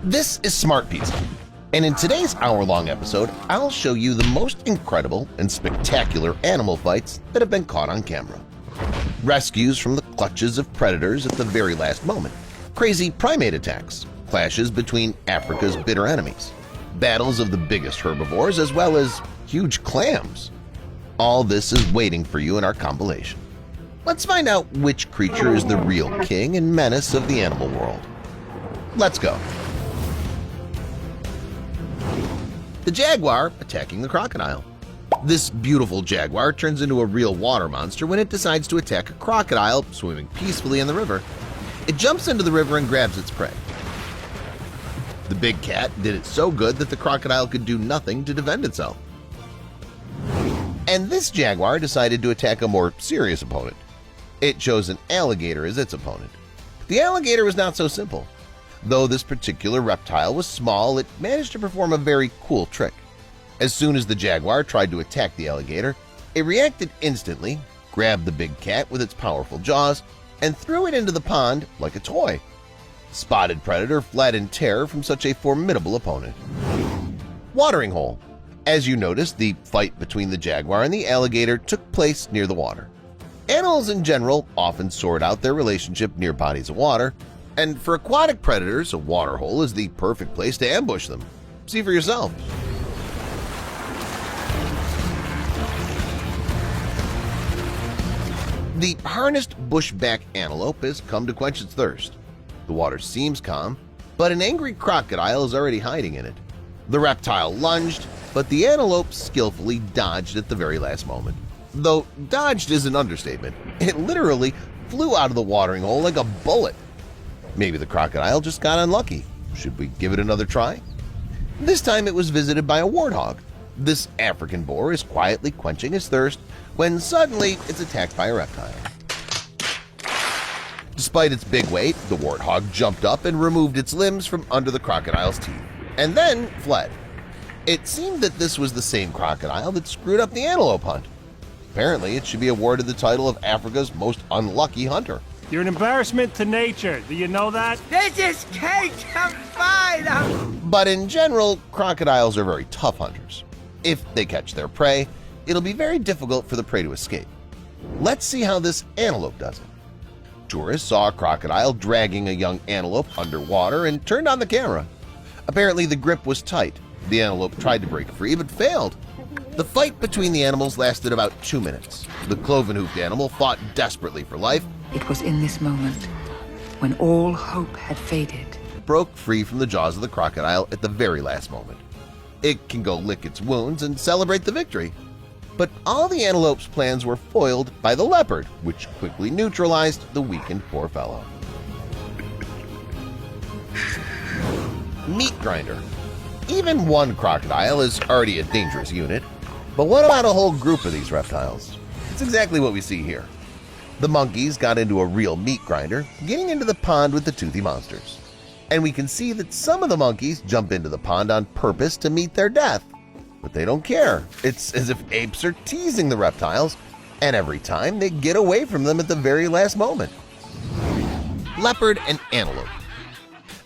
This is Smart Pizza, and in today's hour-long episode, I'll show you the most incredible and spectacular animal fights that have been caught on camera. Rescues from the clutches of predators at the very last moment, crazy primate attacks, clashes between Africa's bitter enemies, battles of the biggest herbivores, as well as huge clams. All this is waiting for you in our compilation. Let's find out which creature is the real king and menace of the animal world. Let's go. The jaguar attacking the crocodile. This beautiful jaguar turns into a real water monster when it decides to attack a crocodile swimming peacefully in the river. It jumps into the river and grabs its prey. The big cat did it so good that the crocodile could do nothing to defend itself. And this jaguar decided to attack a more serious opponent. It chose an alligator as its opponent. The alligator was not so simple. Though this particular reptile was small, it managed to perform a very cool trick. As soon as the jaguar tried to attack the alligator, it reacted instantly, grabbed the big cat with its powerful jaws, and threw it into the pond like a toy. Spotted Predator fled in terror from such a formidable opponent. Watering hole. As you noticed, the fight between the jaguar and the alligator took place near the water. Animals in general often sort out their relationship near bodies of water, and for aquatic predators, a water hole is the perfect place to ambush them. See for yourself. The harnessed bushback antelope has come to quench its thirst. The water seems calm, but an angry crocodile is already hiding in it. The reptile lunged, but the antelope skillfully dodged at the very last moment. Though dodged is an understatement. It literally flew out of the watering hole like a bullet. Maybe the crocodile just got unlucky. Should we give it another try? This time it was visited by a warthog. This African boar is quietly quenching his thirst when suddenly it's attacked by a reptile. Despite its big weight, the warthog jumped up and removed its limbs from under the crocodile's teeth, and then fled. It seemed that this was the same crocodile that screwed up the antelope hunt. Apparently, it should be awarded the title of Africa's most unlucky hunter. You're an embarrassment to nature. Do you know that? This is cake and fire! But in general, crocodiles are very tough hunters. If they catch their prey, it'll be very difficult for the prey to escape. Let's see how this antelope does it. Tourists saw a crocodile dragging a young antelope underwater and turned on the camera. Apparently, the grip was tight. The antelope tried to break free but failed. The fight between the animals lasted about 2 minutes. The cloven-hoofed animal fought desperately for life. It was in this moment, when all hope had faded, Broke free from the jaws of the crocodile at the very last moment. It can go lick its wounds and celebrate the victory. But all the antelope's plans were foiled by the leopard, which quickly neutralized the weakened poor fellow. Meat grinder. Even one crocodile is already a dangerous unit, but what about a whole group of these reptiles? It's exactly what we see here. The monkeys got into a real meat grinder, getting into the pond with the toothy monsters. And we can see that some of the monkeys jump into the pond on purpose to meet their death. But they don't care. It's as if apes are teasing the reptiles, and every time they get away from them at the very last moment. Leopard and antelope.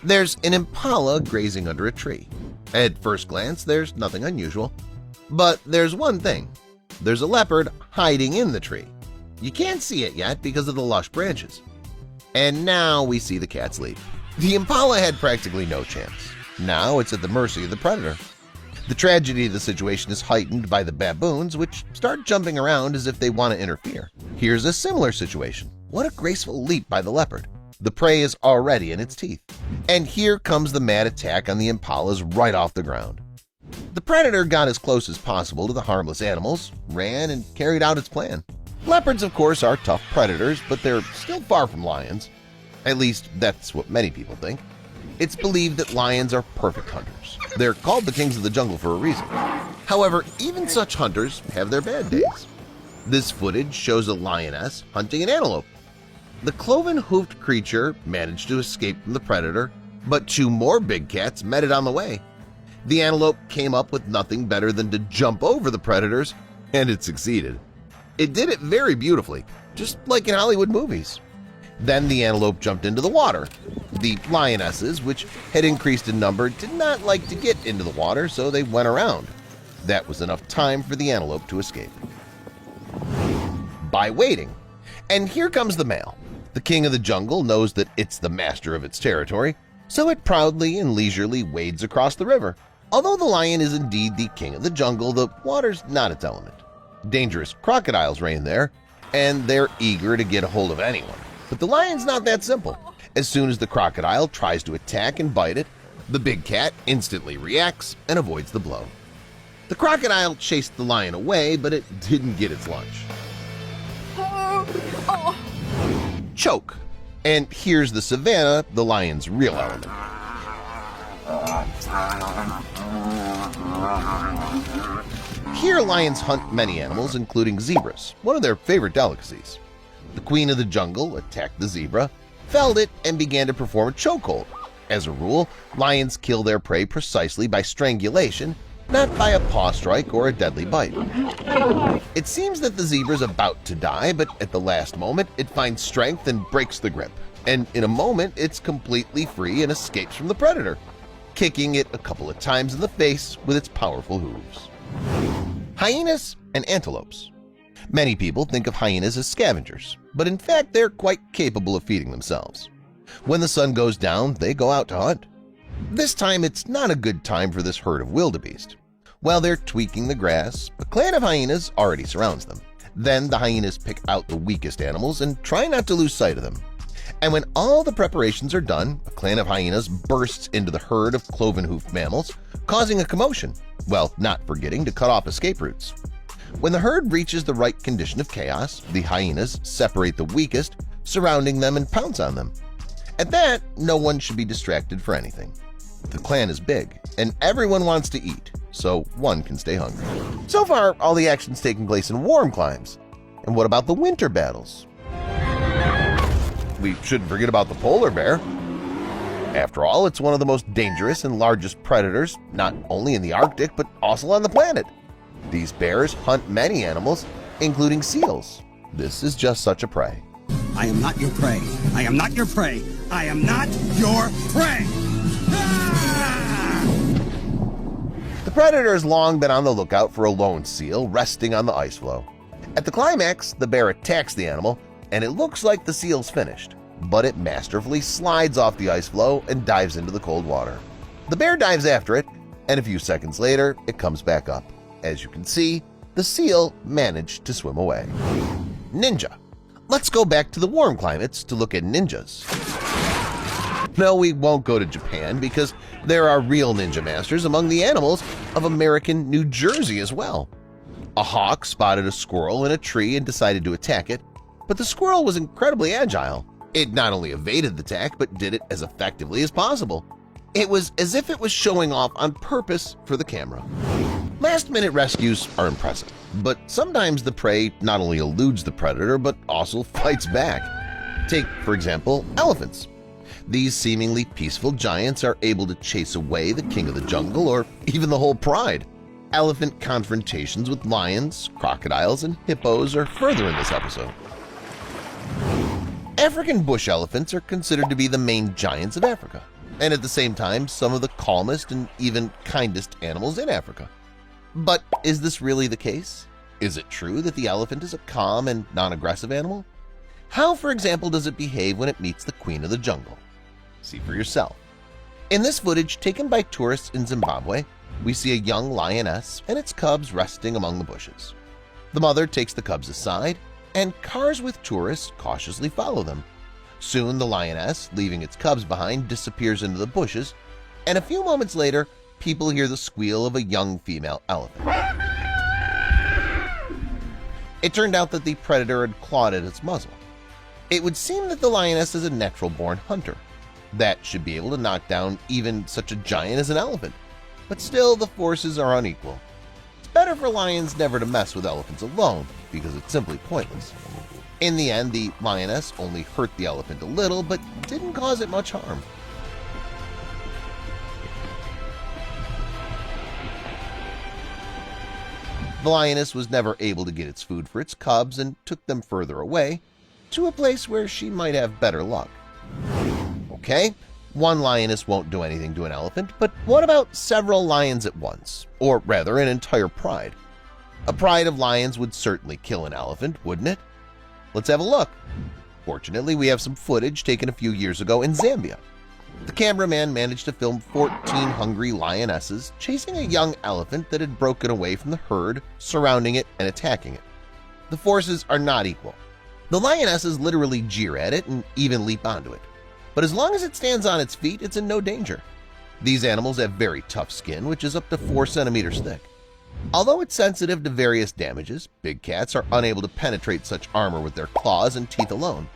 There's an impala grazing under a tree. At first glance, there's nothing unusual. But there's one thing. There's a leopard hiding in the tree. You can't see it yet because of the lush branches. And now we see the cats leave. The impala had practically no chance. Now it's at the mercy of the predator. The tragedy of the situation is heightened by the baboons, which start jumping around as if they want to interfere. Here's a similar situation. What a graceful leap by the leopard. The prey is already in its teeth. And here comes the mad attack on the impalas right off the ground. The predator got as close as possible to the harmless animals, ran, and carried out its plan. Leopards, of course, are tough predators, but they're still far from lions. At least, that's what many people think. It's believed that lions are perfect hunters. They're called the kings of the jungle for a reason. However, even such hunters have their bad days. This footage shows a lioness hunting an antelope. The cloven-hoofed creature managed to escape from the predator, but 2 more big cats met it on the way. The antelope came up with nothing better than to jump over the predators, and it succeeded. It did it very beautifully, just like in Hollywood movies. Then the antelope jumped into the water. The lionesses, which had increased in number, did not like to get into the water, so they went around. That was enough time for the antelope to escape. By waiting. And here comes the male. The king of the jungle knows that it's the master of its territory, so it proudly and leisurely wades across the river. Although the lion is indeed the king of the jungle, the water's not its element. Dangerous crocodiles reign there, and they're eager to get a hold of anyone. But the lion's not that simple. As soon as the crocodile tries to attack and bite it, the big cat instantly reacts and avoids the blow. The crocodile chased the lion away, but it didn't get its lunch. Choke. And here's the savannah, the lion's real element. Here lions hunt many animals, including zebras, one of their favorite delicacies. The queen of the jungle attacked the zebra, felled it, and began to perform a chokehold. As a rule, lions kill their prey precisely by strangulation, not by a paw strike or a deadly bite. It seems that the zebra's about to die, but at the last moment it finds strength and breaks the grip, and in a moment it's completely free and escapes from the predator, kicking it a couple of times in the face with its powerful hooves. Hyenas and antelopes. Many people think of hyenas as scavengers, but in fact they're quite capable of feeding themselves. When the sun goes down, they go out to hunt. This time it's not a good time for this herd of wildebeest. While they're tweaking the grass, a clan of hyenas already surrounds them. Then the hyenas pick out the weakest animals and try not to lose sight of them. And when all the preparations are done, a clan of hyenas bursts into the herd of cloven-hoofed mammals, causing a commotion, while not forgetting to cut off escape routes. When the herd reaches the right condition of chaos, the hyenas separate the weakest, surrounding them and pounce on them. At that, no one should be distracted for anything. The clan is big, and everyone wants to eat, so one can stay hungry. So far, all the action's taking place in warm climes. And what about the winter battles? We shouldn't forget about the polar bear. After all, it's one of the most dangerous and largest predators, not only in the Arctic, but also on the planet. These bears hunt many animals, including seals. This is just such a prey. I am not your prey. I am not your prey. I am not your prey. The predator has long been on the lookout for a lone seal resting on the ice floe. At the climax, the bear attacks the animal, and it looks like the seal's finished, but it masterfully slides off the ice floe and dives into the cold water. The bear dives after it, and a few seconds later, it comes back up. As you can see, the seal managed to swim away. Ninja. Let's go back to the warm climates to look at ninjas. No, we won't go to Japan because there are real ninja masters among the animals of American New Jersey as well. A hawk spotted a squirrel in a tree and decided to attack it, but the squirrel was incredibly agile. It not only evaded the attack, but did it as effectively as possible. It was as if it was showing off on purpose for the camera. Last-minute rescues are impressive, but sometimes the prey not only eludes the predator but also fights back. Take, for example, elephants. These seemingly peaceful giants are able to chase away the king of the jungle or even the whole pride. Elephant confrontations with lions, crocodiles, and hippos are further in this episode. African bush elephants are considered to be the main giants of Africa, and at the same time some of the calmest and even kindest animals in Africa. But is this really the case? Is it true that the elephant is a calm and non-aggressive animal? How, for example, does it behave when it meets the queen of the jungle? See for yourself. In this footage taken by tourists in Zimbabwe, we see a young lioness and its cubs resting among the bushes. The mother takes the cubs aside, and cars with tourists cautiously follow them. Soon the lioness, leaving its cubs behind, disappears into the bushes, and a few moments later, people hear the squeal of a young female elephant. It turned out that the predator had clawed at its muzzle. It would seem that the lioness is a natural-born hunter. That should be able to knock down even such a giant as an elephant. But still, the forces are unequal. It's better for lions never to mess with elephants alone, because it's simply pointless. In the end, the lioness only hurt the elephant a little, but didn't cause it much harm. The lioness was never able to get its food for its cubs and took them further away, to a place where she might have better luck. Okay, one lioness won't do anything to an elephant, but what about several lions at once? Or rather, an entire pride? A pride of lions would certainly kill an elephant, wouldn't it? Let's have a look. Fortunately, we have some footage taken a few years ago in Zambia. The cameraman managed to film 14 hungry lionesses chasing a young elephant that had broken away from the herd, surrounding it and attacking it. The forces are not equal. The lionesses literally jeer at it and even leap onto it. But as long as it stands on its feet, it's in no danger. These animals have very tough skin, which is up to 4 centimeters thick. Although it's sensitive to various damages, big cats are unable to penetrate such armor with their claws and teeth alone.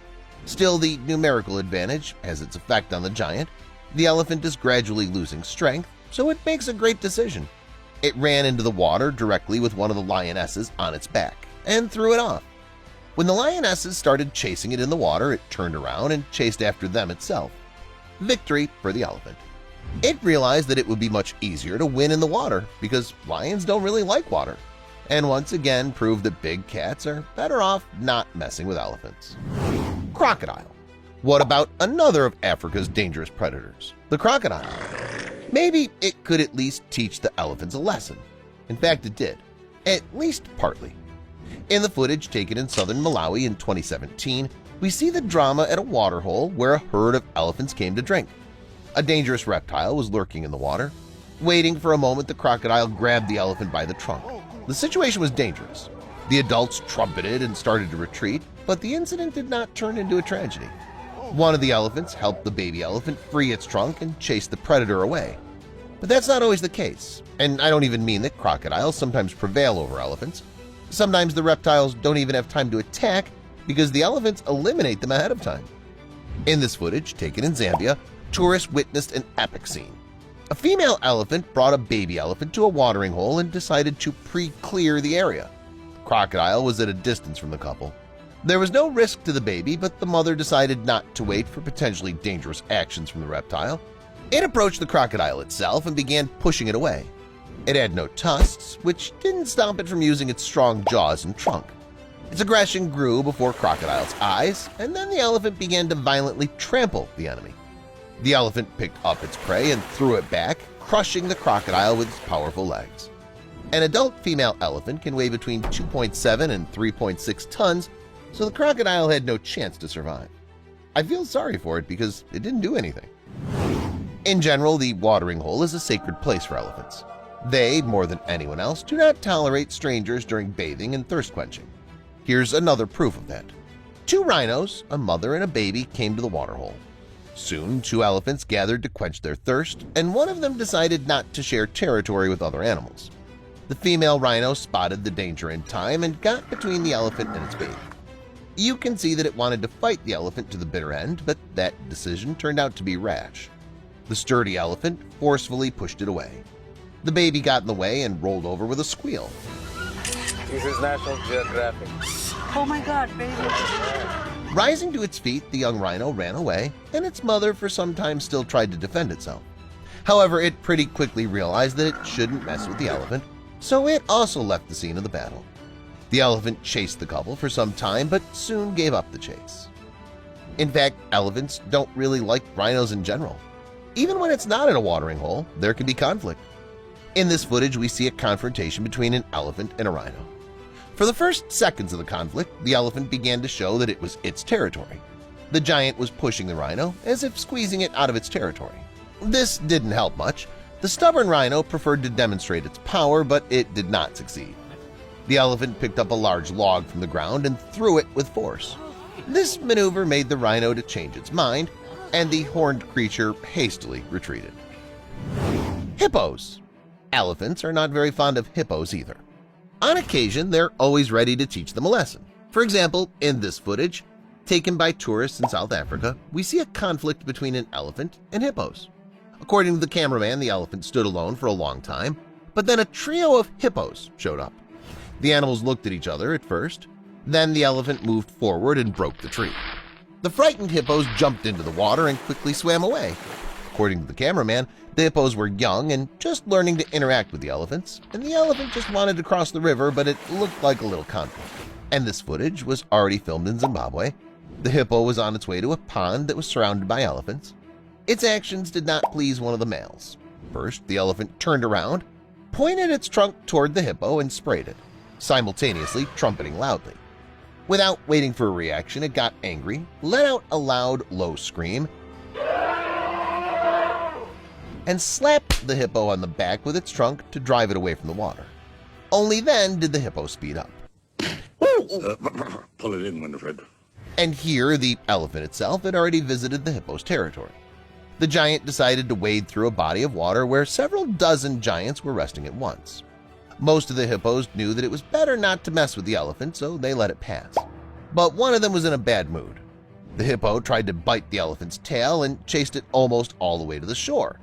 Still, the numerical advantage has its effect on the giant. The elephant is gradually losing strength, so it makes a great decision. It ran into the water directly with one of the lionesses on its back and threw it off. When the lionesses started chasing it in the water, it turned around and chased after them itself. Victory for the elephant. It realized that it would be much easier to win in the water because lions don't really like water, and once again proved that big cats are better off not messing with elephants. Crocodile. What about another of Africa's dangerous predators, the crocodile? Maybe it could at least teach the elephants a lesson. In fact, it did, at least partly. In the footage taken in southern Malawi in 2017, we see the drama at a waterhole where a herd of elephants came to drink. A dangerous reptile was lurking in the water. Waiting for a moment, the crocodile grabbed the elephant by the trunk. The situation was dangerous. The adults trumpeted and started to retreat, but the incident did not turn into a tragedy. One of the elephants helped the baby elephant free its trunk and chase the predator away. But that's not always the case, and I don't even mean that crocodiles sometimes prevail over elephants. Sometimes the reptiles don't even have time to attack because the elephants eliminate them ahead of time. In this footage, taken in Zambia, tourists witnessed an epic scene. A female elephant brought a baby elephant to a watering hole and decided to pre-clear the area. The crocodile was at a distance from the couple. There was no risk to the baby, but the mother decided not to wait for potentially dangerous actions from the reptile. It approached the crocodile itself and began pushing it away. It had no tusks, which didn't stop it from using its strong jaws and trunk. Its aggression grew before Crocodile's eyes, and then the elephant began to violently trample the enemy. The elephant picked up its prey and threw it back, crushing the crocodile with its powerful legs. An adult female elephant can weigh between 2.7 and 3.6 tons, so the crocodile had no chance to survive. I feel sorry for it because it didn't do anything. In general, the watering hole is a sacred place for elephants. They, more than anyone else, do not tolerate strangers during bathing and thirst quenching. Here's another proof of that. 2 rhinos, a mother and a baby, came to the waterhole. Soon, 2 elephants gathered to quench their thirst, and one of them decided not to share territory with other animals. The female rhino spotted the danger in time and got between the elephant and its baby. You can see that it wanted to fight the elephant to the bitter end, but that decision turned out to be rash. The sturdy elephant forcefully pushed it away. The baby got in the way and rolled over with a squeal. This is National Geographic. Oh my God, baby. Rising to its feet, the young rhino ran away, and its mother for some time still tried to defend itself. However, it pretty quickly realized that it shouldn't mess with the elephant, so it also left the scene of the battle. The elephant chased the couple for some time, but soon gave up the chase. In fact, elephants don't really like rhinos in general. Even when it's not in a watering hole, there can be conflict. In this footage, we see a confrontation between an elephant and a rhino. For the first seconds of the conflict, the elephant began to show that it was its territory. The giant was pushing the rhino as if squeezing it out of its territory. This didn't help much. The stubborn rhino preferred to demonstrate its power, but it did not succeed. The elephant picked up a large log from the ground and threw it with force. This maneuver made the rhino to change its mind, and the horned creature hastily retreated. Hippos. Elephants are not very fond of hippos either. On occasion, they're always ready to teach them a lesson. For example, in this footage, taken by tourists in South Africa, we see a conflict between an elephant and hippos. According to the cameraman, the elephant stood alone for a long time, but then a trio of hippos showed up. The animals looked at each other at first. Then the elephant moved forward and broke the tree. The frightened hippos jumped into the water and quickly swam away. According to the cameraman, the hippos were young and just learning to interact with the elephants, and the elephant just wanted to cross the river, but it looked like a little conflict. And this footage was already filmed in Zimbabwe. The hippo was on its way to a pond that was surrounded by elephants. Its actions did not please one of the males. First, the elephant turned around, pointed its trunk toward the hippo and sprayed it, simultaneously trumpeting loudly. Without waiting for a reaction, it got angry, let out a loud, low scream, and slapped the hippo on the back with its trunk to drive it away from the water. Only then did the hippo speed up. Pull it in, Winifred. And here the elephant itself had already visited the hippo's territory. The giant decided to wade through a body of water where several dozen giants were resting at once. Most of the hippos knew that it was better not to mess with the elephant, so they let it pass. But one of them was in a bad mood. The hippo tried to bite the elephant's tail and chased it almost all the way to the shore.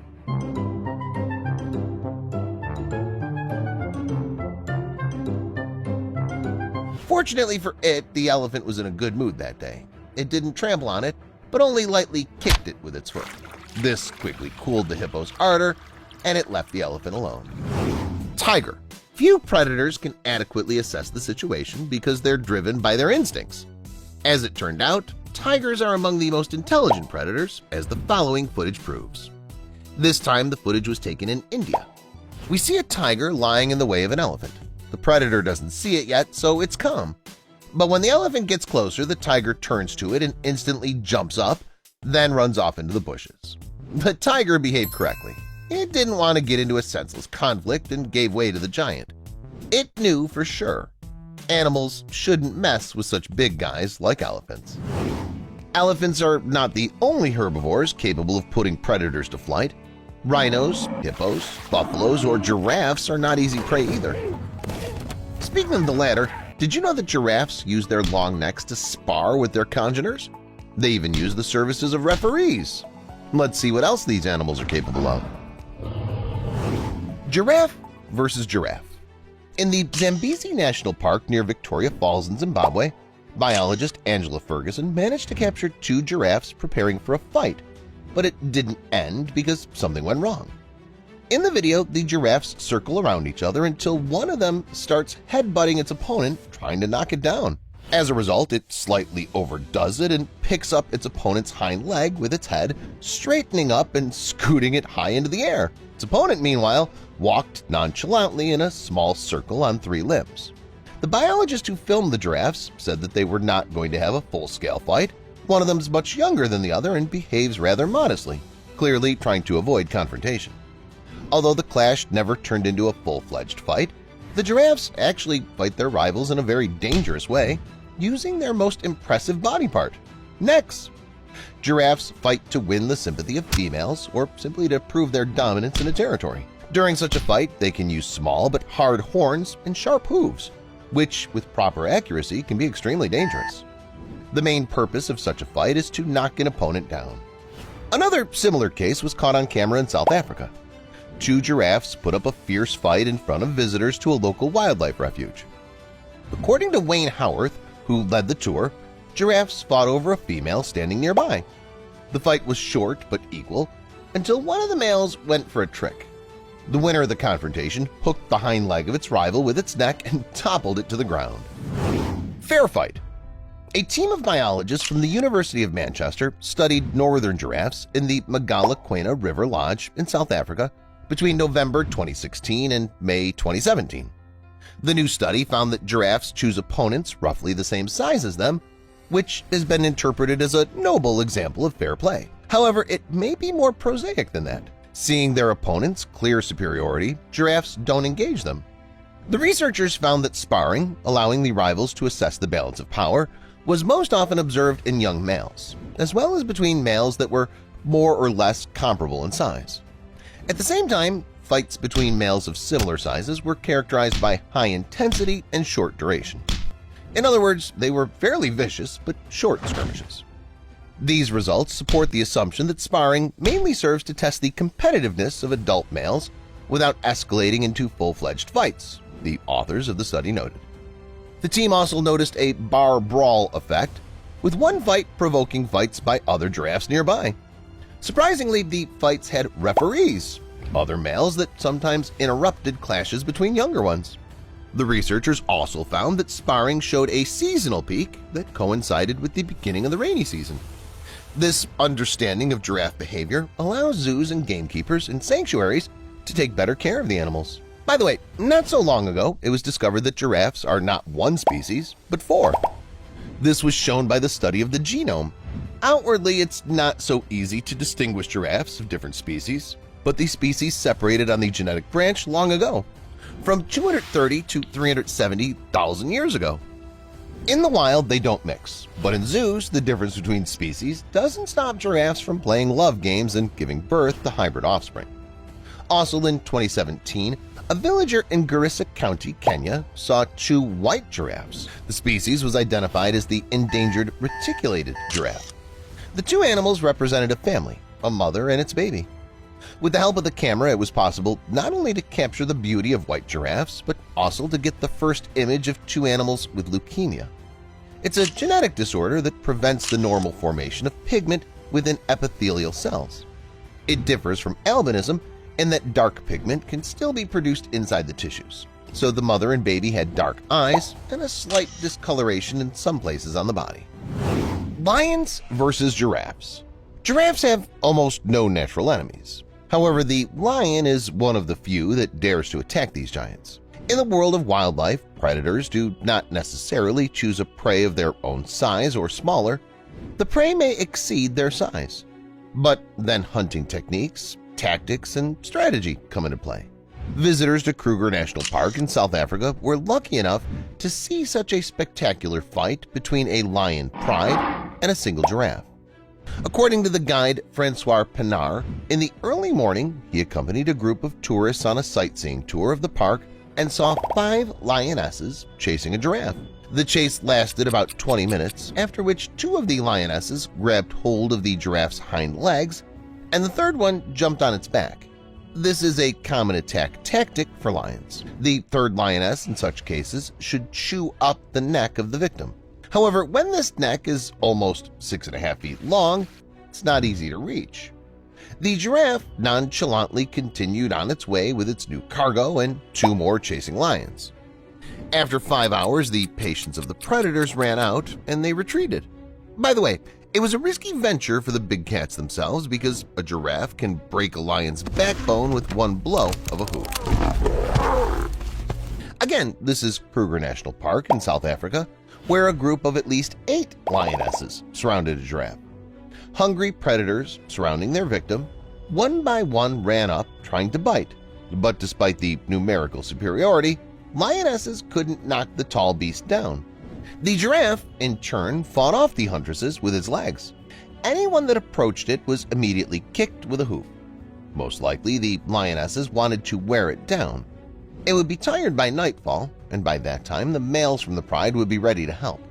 Fortunately for it, the elephant was in a good mood that day. It didn't trample on it, but only lightly kicked it with its foot. This quickly cooled the hippo's ardor, and it left the elephant alone. Tiger. Few predators can adequately assess the situation because they're driven by their instincts. As it turned out, tigers are among the most intelligent predators, as the following footage proves. This time the footage was taken in India. We see a tiger lying in the way of an elephant. The predator doesn't see it yet, so it's calm. But when the elephant gets closer, the tiger turns to it and instantly jumps up, then runs off into the bushes. The tiger behaved correctly. It didn't want to get into a senseless conflict and gave way to the giant. It knew for sure. Animals shouldn't mess with such big guys like elephants. Elephants are not the only herbivores capable of putting predators to flight. Rhinos, hippos, buffaloes, or giraffes are not easy prey either. Speaking of the latter, did you know that giraffes use their long necks to spar with their congeners? They even use the services of referees. Let's see what else these animals are capable of. Giraffe versus giraffe. In the Zambezi National Park near Victoria Falls in Zimbabwe, biologist Angela Ferguson managed to capture two giraffes preparing for a fight, but it didn't end because something went wrong. In the video, the giraffes circle around each other until one of them starts headbutting its opponent, trying to knock it down. As a result, it slightly overdoes it and picks up its opponent's hind leg with its head, straightening up and scooting it high into the air. Its opponent, meanwhile, walked nonchalantly in a small circle on three limbs. The biologist who filmed the giraffes said that they were not going to have a full-scale fight. One of them's much younger than the other and behaves rather modestly, clearly trying to avoid confrontation. Although the clash never turned into a full-fledged fight, the giraffes actually fight their rivals in a very dangerous way, using their most impressive body part, necks. Giraffes fight to win the sympathy of females or simply to prove their dominance in a territory. During such a fight, they can use small but hard horns and sharp hooves, which, with proper accuracy, can be extremely dangerous. The main purpose of such a fight is to knock an opponent down. Another similar case was caught on camera in South Africa. Two giraffes put up a fierce fight in front of visitors to a local wildlife refuge. According to Wayne Howarth, who led the tour, giraffes fought over a female standing nearby. The fight was short but equal until one of the males went for a trick. The winner of the confrontation hooked the hind leg of its rival with its neck and toppled it to the ground. Fair fight. A team of biologists from the University of Manchester studied northern giraffes in the Mogalakwena River Lodge in South Africa between November 2016 and May 2017. The new study found that giraffes choose opponents roughly the same size as them, which has been interpreted as a noble example of fair play. However, it may be more prosaic than that. Seeing their opponents' clear superiority, giraffes don't engage them. The researchers found that sparring, allowing the rivals to assess the balance of power, was most often observed in young males, as well as between males that were more or less comparable in size. At the same time, fights between males of similar sizes were characterized by high intensity and short duration. In other words, they were fairly vicious but short skirmishes. These results support the assumption that sparring mainly serves to test the competitiveness of adult males without escalating into full-fledged fights, the authors of the study noted. The team also noticed a bar brawl effect, with one fight provoking fights by other giraffes nearby. Surprisingly, the fights had referees, other males that sometimes interrupted clashes between younger ones. The researchers also found that sparring showed a seasonal peak that coincided with the beginning of the rainy season. This understanding of giraffe behavior allows zoos and gamekeepers and sanctuaries to take better care of the animals. By the way, not so long ago, it was discovered that giraffes are not one species, but 4. This was shown by the study of the genome. Outwardly, it's not so easy to distinguish giraffes of different species, but these species separated on the genetic branch long ago, from 230 to 370,000 years ago. In the wild, they don't mix, but in zoos, the difference between species doesn't stop giraffes from playing love games and giving birth to hybrid offspring. Also in 2017, a villager in Garissa County, Kenya, saw 2 white giraffes. The species was identified as the endangered reticulated giraffe. The 2 animals represented a family, a mother and its baby. With the help of the camera, it was possible not only to capture the beauty of white giraffes, but also to get the first image of 2 animals with leukemia. It's a genetic disorder that prevents the normal formation of pigment within epithelial cells. It differs from albinism in that dark pigment can still be produced inside the tissues, so the mother and baby had dark eyes and a slight discoloration in some places on the body. Lions versus giraffes. Giraffes have almost no natural enemies. However, the lion is one of the few that dares to attack these giants. In the world of wildlife, predators do not necessarily choose a prey of their own size or smaller. The prey may exceed their size, but then hunting techniques, tactics, and strategy come into play. Visitors to Kruger National Park in South Africa were lucky enough to see such a spectacular fight between a lion pride and a single giraffe. According to the guide Francois Pinard, in the early morning he accompanied a group of tourists on a sightseeing tour of the park and saw 5 lionesses chasing a giraffe. The chase lasted about 20 minutes, after which 2 of the lionesses grabbed hold of the giraffe's hind legs and the third one jumped on its back. This is a common attack tactic for lions. The third lioness in such cases should chew up the neck of the victim. However, when this neck is almost 6.5 feet long, it's not easy to reach. The giraffe nonchalantly continued on its way with its new cargo and 2 more chasing lions. After 5 hours, the patience of the predators ran out and they retreated. By the way, it was a risky venture for the big cats themselves because a giraffe can break a lion's backbone with one blow of a hoof. Again, this is Kruger National Park in South Africa, where a group of at least 8 lionesses surrounded a giraffe. Hungry predators surrounding their victim, one by one ran up trying to bite, but despite the numerical superiority, lionesses couldn't knock the tall beast down. The giraffe, in turn, fought off the huntresses with its legs. Anyone that approached it was immediately kicked with a hoof. Most likely, the lionesses wanted to wear it down. It would be tired by nightfall, and by that time the males from the pride would be ready to help.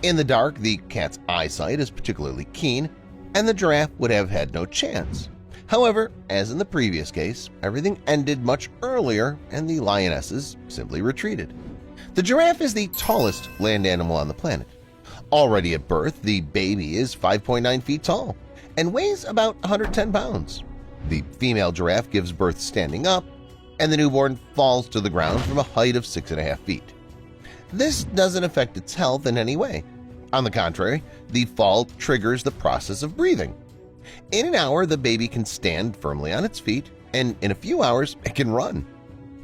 In the dark, the cat's eyesight is particularly keen, and the giraffe would have had no chance. However, as in the previous case, everything ended much earlier and the lionesses simply retreated. The giraffe is the tallest land animal on the planet. Already at birth, the baby is 5.9 feet tall and weighs about 110 pounds. The female giraffe gives birth standing up, and the newborn falls to the ground from a height of 6.5 feet. This doesn't affect its health in any way. On the contrary, the fall triggers the process of breathing. In an hour, the baby can stand firmly on its feet, and in a few hours, it can run.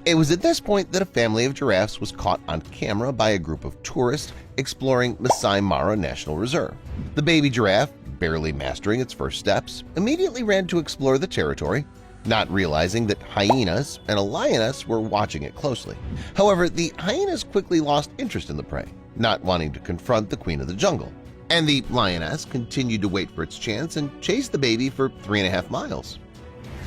It was at this point that a family of giraffes was caught on camera by a group of tourists exploring Masai Mara National Reserve. The baby giraffe, barely mastering its first steps, immediately ran to explore the territory, not realizing that hyenas and a lioness were watching it closely. However, the hyenas quickly lost interest in the prey, not wanting to confront the queen of the jungle, and the lioness continued to wait for its chance and chased the baby for 3.5 miles.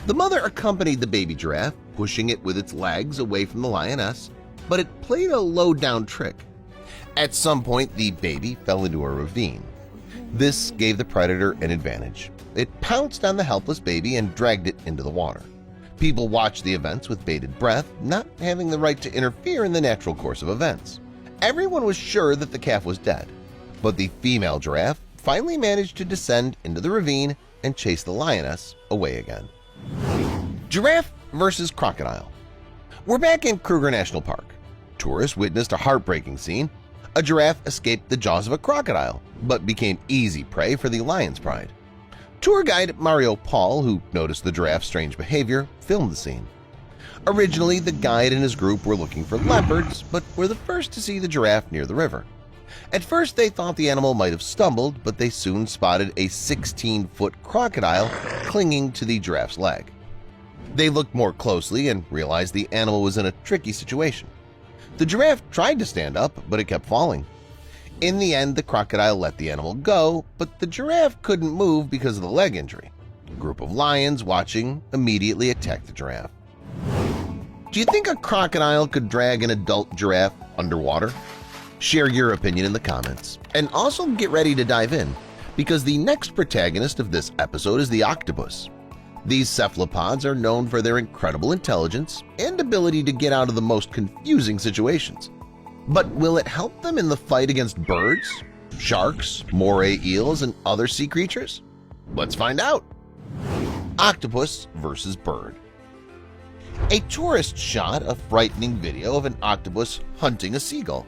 The mother accompanied the baby giraffe, pushing it with its legs away from the lioness, but it played a low-down trick. At some point, the baby fell into a ravine. This gave the predator an advantage. It pounced on the helpless baby and dragged it into the water. People watched the events with bated breath, not having the right to interfere in the natural course of events. Everyone was sure that the calf was dead, but the female giraffe finally managed to descend into the ravine and chase the lioness away again. Giraffe versus crocodile. We're back in Kruger National Park. Tourists witnessed a heartbreaking scene. A giraffe escaped the jaws of a crocodile, but became easy prey for the lion's pride. Tour guide Mario Paul, who noticed the giraffe's strange behavior, filmed the scene. Originally, the guide and his group were looking for leopards, but were the first to see the giraffe near the river. At first, they thought the animal might have stumbled, but they soon spotted a 16-foot crocodile clinging to the giraffe's leg. They looked more closely and realized the animal was in a tricky situation. The giraffe tried to stand up, but it kept falling. In the end, the crocodile let the animal go, but the giraffe couldn't move because of the leg injury. A group of lions watching immediately attacked the giraffe. Do you think a crocodile could drag an adult giraffe underwater? Share your opinion in the comments, and also get ready to dive in, because the next protagonist of this episode is the octopus. These cephalopods are known for their incredible intelligence and ability to get out of the most confusing situations. But will it help them in the fight against birds, sharks, moray eels, and other sea creatures? Let's find out! Octopus versus bird. A tourist shot a frightening video of an octopus hunting a seagull.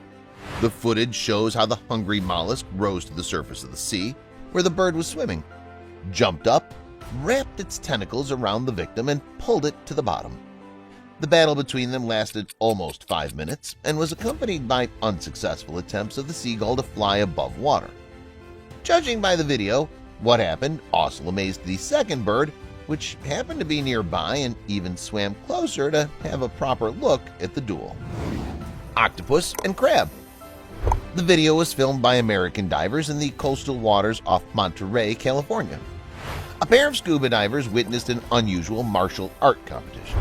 The footage shows how the hungry mollusk rose to the surface of the sea, where the bird was swimming, jumped up, wrapped its tentacles around the victim, and pulled it to the bottom. The battle between them lasted almost 5 minutes and was accompanied by unsuccessful attempts of the seagull to fly above water. Judging by the video, what happened also amazed the second bird, which happened to be nearby and even swam closer to have a proper look at the duel. Octopus and crab. The video was filmed by American divers in the coastal waters off Monterey, California. A pair of scuba divers witnessed an unusual martial art competition.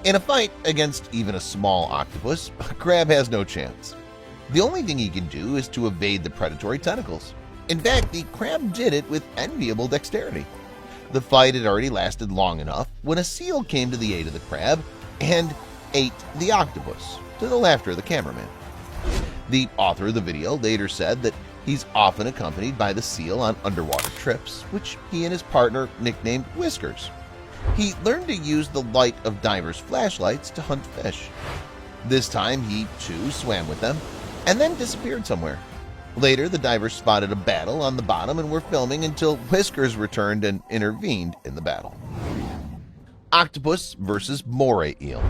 In a fight against even a small octopus, a crab has no chance. The only thing he can do is to evade the predatory tentacles. In fact, the crab did it with enviable dexterity. The fight had already lasted long enough when a seal came to the aid of the crab and ate the octopus, to the laughter of the cameraman. The author of the video later said that he's often accompanied by the seal on underwater trips, which he and his partner nicknamed Whiskers. He learned to use the light of divers' flashlights to hunt fish. This time he, too, swam with them and then disappeared somewhere. Later, the divers spotted a battle on the bottom and were filming until Whiskers returned and intervened in the battle. Octopus versus moray eel.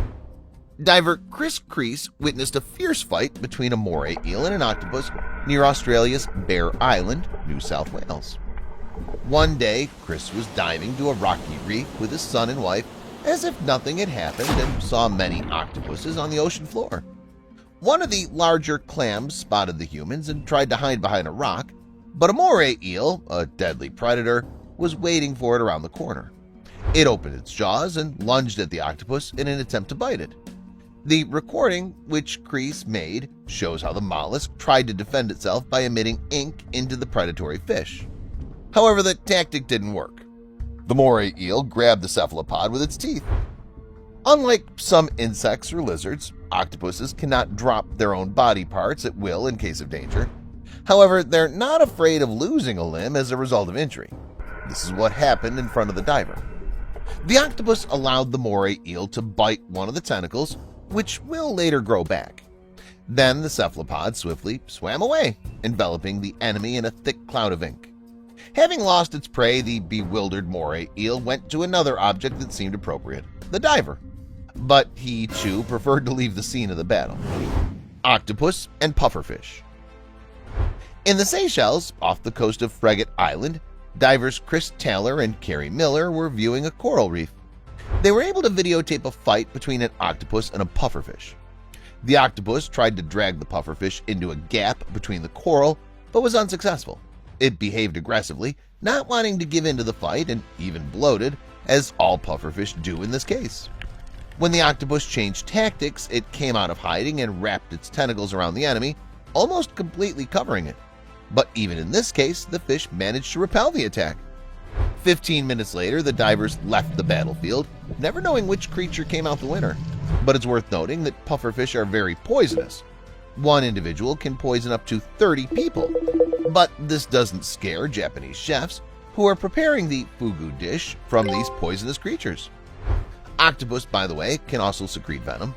Diver Chris Creese witnessed a fierce fight between a moray eel and an octopus near Australia's Bear Island, New South Wales. One day, Chris was diving to a rocky reef with his son and wife as if nothing had happened and saw many octopuses on the ocean floor. One of the larger clams spotted the humans and tried to hide behind a rock, but a moray eel, a deadly predator, was waiting for it around the corner. It opened its jaws and lunged at the octopus in an attempt to bite it. The recording, which Creese made, shows how the mollusk tried to defend itself by emitting ink into the predatory fish. However, the tactic didn't work. The moray eel grabbed the cephalopod with its teeth. Unlike some insects or lizards, octopuses cannot drop their own body parts at will in case of danger. However, they're not afraid of losing a limb as a result of injury. This is what happened in front of the diver. The octopus allowed the moray eel to bite one of the tentacles, which will later grow back. Then the cephalopod swiftly swam away, enveloping the enemy in a thick cloud of ink. Having lost its prey, the bewildered moray eel went to another object that seemed appropriate, the diver. But he, too, preferred to leave the scene of the battle. Octopus and pufferfish. In the Seychelles, off the coast of Frigate Island, divers Chris Taylor and Carrie Miller were viewing a coral reef. They were able to videotape a fight between an octopus and a pufferfish. The octopus tried to drag the pufferfish into a gap between the coral, but was unsuccessful. It behaved aggressively, not wanting to give in to the fight and even bloated, as all pufferfish do in this case. When the octopus changed tactics, it came out of hiding and wrapped its tentacles around the enemy, almost completely covering it. But even in this case, the fish managed to repel the attack. 15 minutes later, the divers left the battlefield, never knowing which creature came out the winner. But it's worth noting that pufferfish are very poisonous. One individual can poison up to 30 people. But this doesn't scare Japanese chefs, who are preparing the fugu dish from these poisonous creatures. Octopus, by the way, can also secrete venom.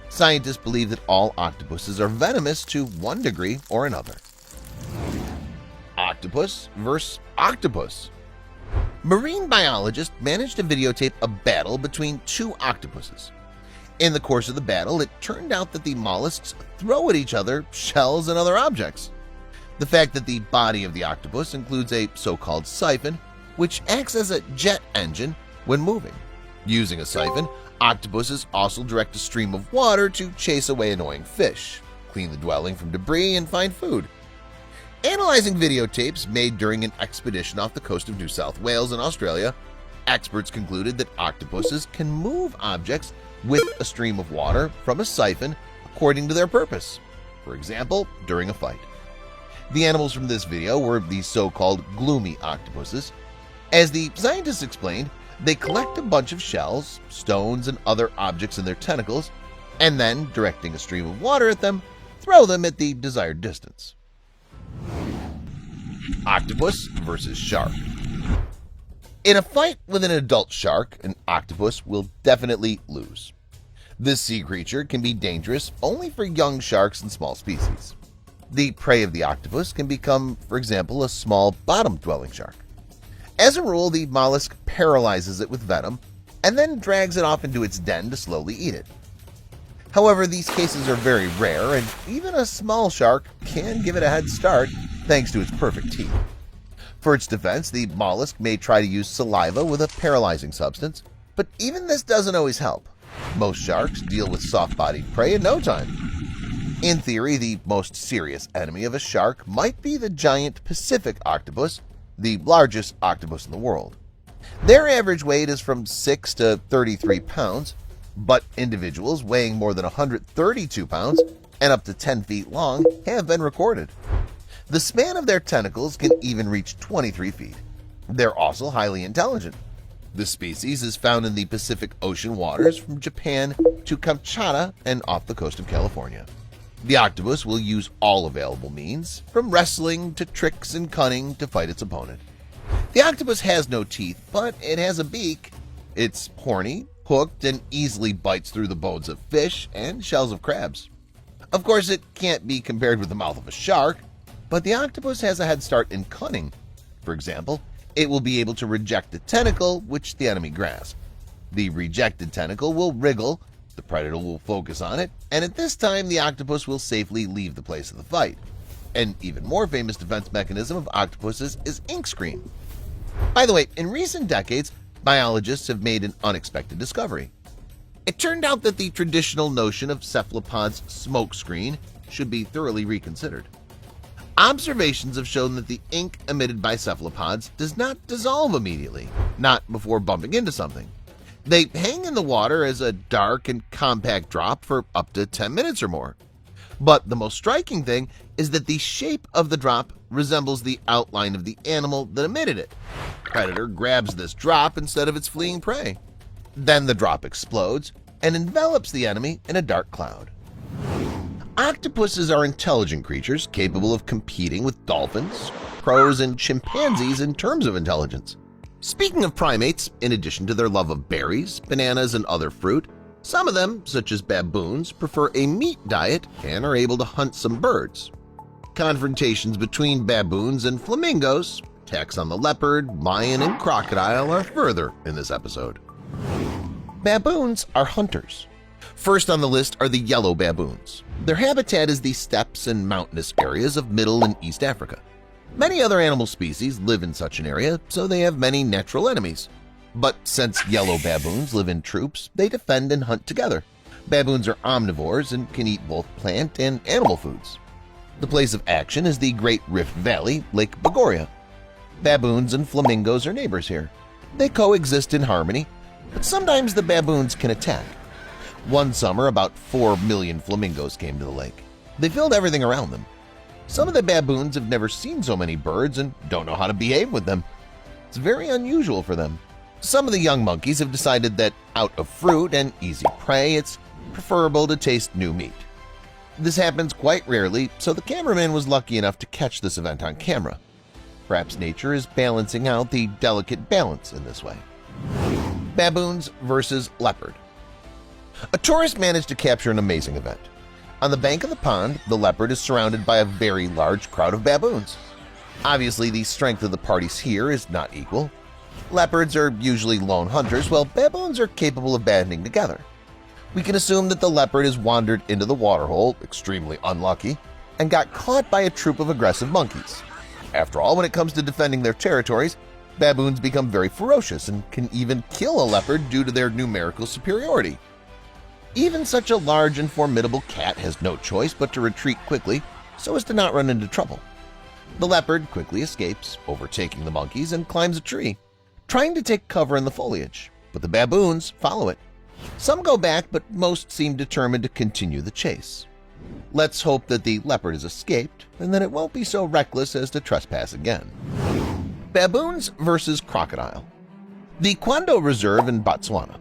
Scientists believe that all octopuses are venomous to one degree or another. Octopus versus octopus. Marine biologists managed to videotape a battle between two octopuses. In the course of the battle, it turned out that the mollusks throw at each other shells and other objects. The fact that the body of the octopus includes a so-called siphon, which acts as a jet engine when moving. Using a siphon, octopuses also direct a stream of water to chase away annoying fish, clean the dwelling from debris, and find food. Analyzing videotapes made during an expedition off the coast of New South Wales in Australia, experts concluded that octopuses can move objects with a stream of water from a siphon according to their purpose, for example, during a fight. The animals from this video were the so-called gloomy octopuses. As the scientists explained, they collect a bunch of shells, stones, and other objects in their tentacles, and then, directing a stream of water at them, throw them at the desired distance. Octopus versus shark. In a fight with an adult shark, an octopus will definitely lose. This sea creature can be dangerous only for young sharks and small species. The prey of the octopus can become, for example, a small bottom-dwelling shark. As a rule, the mollusk paralyzes it with venom and then drags it off into its den to slowly eat it. However, these cases are very rare, and even a small shark can give it a head start thanks to its perfect teeth. For its defense, the mollusk may try to use saliva with a paralyzing substance, but even this doesn't always help. Most sharks deal with soft-bodied prey in no time. In theory, the most serious enemy of a shark might be the giant Pacific octopus, the largest octopus in the world. Their average weight is from 6 to 33 pounds, but individuals weighing more than 132 pounds and up to 10 feet long have been recorded. The span of their tentacles can even reach 23 feet. They're also highly intelligent. This species is found in the Pacific Ocean waters from Japan to Kamchatka and off the coast of California. The octopus will use all available means, from wrestling to tricks and cunning, to fight its opponent. The octopus has no teeth, but it has a beak. It's horny, hooked, and easily bites through the bones of fish and shells of crabs. Of course, it can't be compared with the mouth of a shark, but the octopus has a head start in cunning. For example, it will be able to reject a tentacle which the enemy grasps. The rejected tentacle will wriggle, the predator will focus on it, and at this time the octopus will safely leave the place of the fight. An even more famous defense mechanism of octopuses is ink screen. By the way, in recent decades, biologists have made an unexpected discovery. It turned out that the traditional notion of cephalopods' smoke screen should be thoroughly reconsidered. Observations have shown that the ink emitted by cephalopods does not dissolve immediately, not before bumping into something. They hang in the water as a dark and compact drop for up to 10 minutes or more. But the most striking thing is that the shape of the drop resembles the outline of the animal that emitted it. The predator grabs this drop instead of its fleeing prey. Then the drop explodes and envelops the enemy in a dark cloud. Octopuses are intelligent creatures capable of competing with dolphins, crows, and chimpanzees in terms of intelligence. Speaking of primates, in addition to their love of berries, bananas, and other fruit, some of them, such as baboons, prefer a meat diet and are able to hunt some birds. Confrontations between baboons and flamingos, attacks on the leopard, lion, and crocodile are further in this episode. Baboons are hunters. First on the list are the yellow baboons. Their habitat is the steppes and mountainous areas of Middle and East Africa. Many other animal species live in such an area, so they have many natural enemies. But since yellow baboons live in troops, they defend and hunt together. Baboons are omnivores and can eat both plant and animal foods. The place of action is the Great Rift Valley, Lake Bogoria. Baboons and flamingos are neighbors here. They coexist in harmony, but sometimes the baboons can attack. One summer, about 4 million flamingos came to the lake. They filled everything around them. Some of the baboons have never seen so many birds and don't know how to behave with them. It's very unusual for them. Some of the young monkeys have decided that out of fruit and easy prey, it's preferable to taste new meat. This happens quite rarely, so the cameraman was lucky enough to catch this event on camera. Perhaps nature is balancing out the delicate balance in this way. Baboons versus leopard. A tourist managed to capture an amazing event. On the bank of the pond, the leopard is surrounded by a very large crowd of baboons. Obviously, the strength of the parties here is not equal. Leopards are usually lone hunters, while baboons are capable of banding together. We can assume that the leopard has wandered into the waterhole, extremely unlucky, and got caught by a troop of aggressive monkeys. After all, when it comes to defending their territories, baboons become very ferocious and can even kill a leopard due to their numerical superiority. Even such a large and formidable cat has no choice but to retreat quickly so as to not run into trouble. The leopard quickly escapes, overtaking the monkeys, and climbs a tree, trying to take cover in the foliage, but the baboons follow it. Some go back, but most seem determined to continue the chase. Let's hope that the leopard has escaped and that it won't be so reckless as to trespass again. Baboons versus crocodile. The Kwando Reserve in Botswana.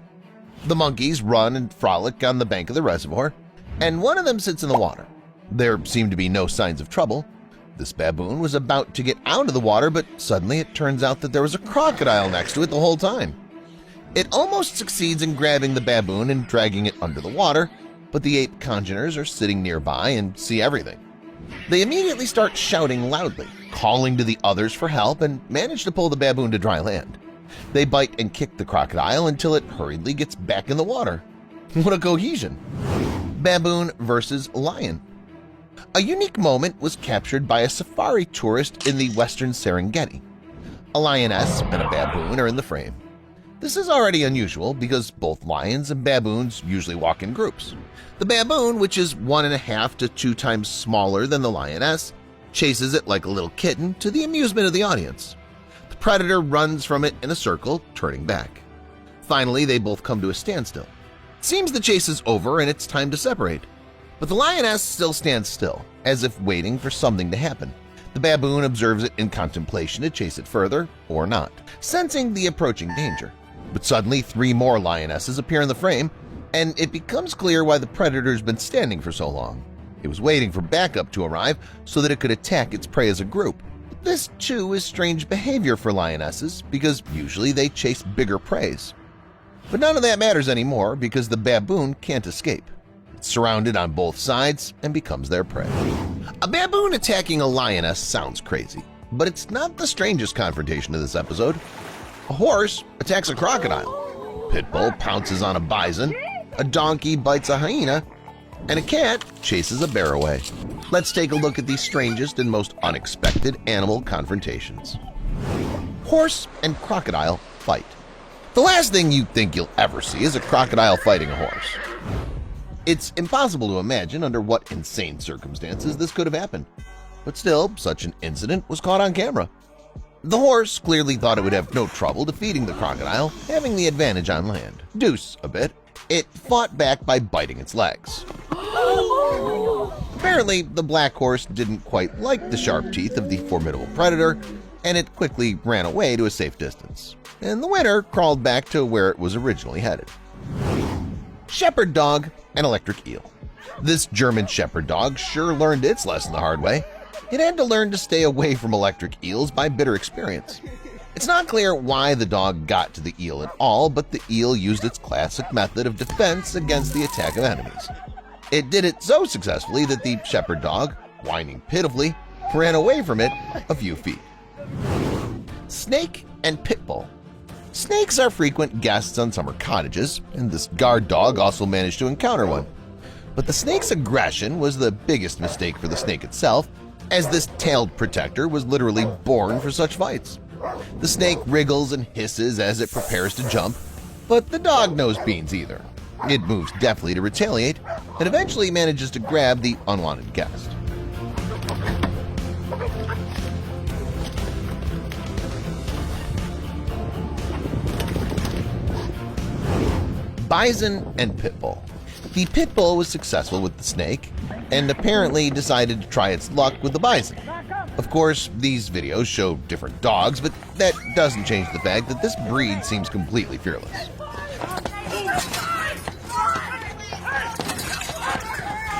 The monkeys run and frolic on the bank of the reservoir, and one of them sits in the water. There seem to be no signs of trouble. This baboon was about to get out of the water, but suddenly it turns out that there was a crocodile next to it the whole time. It almost succeeds in grabbing the baboon and dragging it under the water, but the ape congeners are sitting nearby and see everything. They immediately start shouting loudly, calling to the others for help, and manage to pull the baboon to dry land. They bite and kick the crocodile until it hurriedly gets back in the water. What a cohesion! Baboon versus lion. A unique moment was captured by a safari tourist in the western Serengeti. A lioness and a baboon are in the frame. This is already unusual because both lions and baboons usually walk in groups. The baboon, which is 1.5 to 2 times smaller than the lioness, chases it like a little kitten to the amusement of the audience. The predator runs from it in a circle, turning back. Finally, they both come to a standstill. It seems the chase is over and it's time to separate. But the lioness still stands still, as if waiting for something to happen. The baboon observes it in contemplation to chase it further or not, sensing the approaching danger. But suddenly 3 more lionesses appear in the frame, and it becomes clear why the predator's been standing for so long. It was waiting for backup to arrive so that it could attack its prey as a group. This, too, is strange behavior for lionesses because usually they chase bigger preys. But none of that matters anymore because the baboon can't escape. It's surrounded on both sides and becomes their prey. A baboon attacking a lioness sounds crazy, but it's not the strangest confrontation of this episode. A horse attacks a crocodile, Pitbull pounces on a bison, a donkey bites a hyena, and a cat chases a bear away. Let's take a look at the strangest and most unexpected animal confrontations. Horse and crocodile fight. The last thing you think you'll ever see is a crocodile fighting a horse. It's impossible to imagine under what insane circumstances this could have happened, but still, such an incident was caught on camera. The horse clearly thought it would have no trouble defeating the crocodile, having the advantage on land. Deuce a bit, it fought back by biting its legs. Apparently, the black horse didn't quite like the sharp teeth of the formidable predator, and it quickly ran away to a safe distance. And the winner crawled back to where it was originally headed. Shepherd dog and electric eel. This German shepherd dog sure learned its lesson the hard way. It had to learn to stay away from electric eels by bitter experience. It's not clear why the dog got to the eel at all, but the eel used its classic method of defense against the attack of enemies. It did it so successfully that the shepherd dog, whining pitifully, ran away from it a few feet. Snake and pit bull. Snakes are frequent guests on summer cottages, and this guard dog also managed to encounter one. But the snake's aggression was the biggest mistake for the snake itself, as this tailed protector was literally born for such fights. The snake wriggles and hisses as it prepares to jump, but the dog knows beans either. It moves deftly to retaliate and eventually manages to grab the unwanted guest. Bison and pit bull. The pit bull was successful with the snake and apparently decided to try its luck with the bison. Of course, these videos show different dogs, but that doesn't change the fact that this breed seems completely fearless.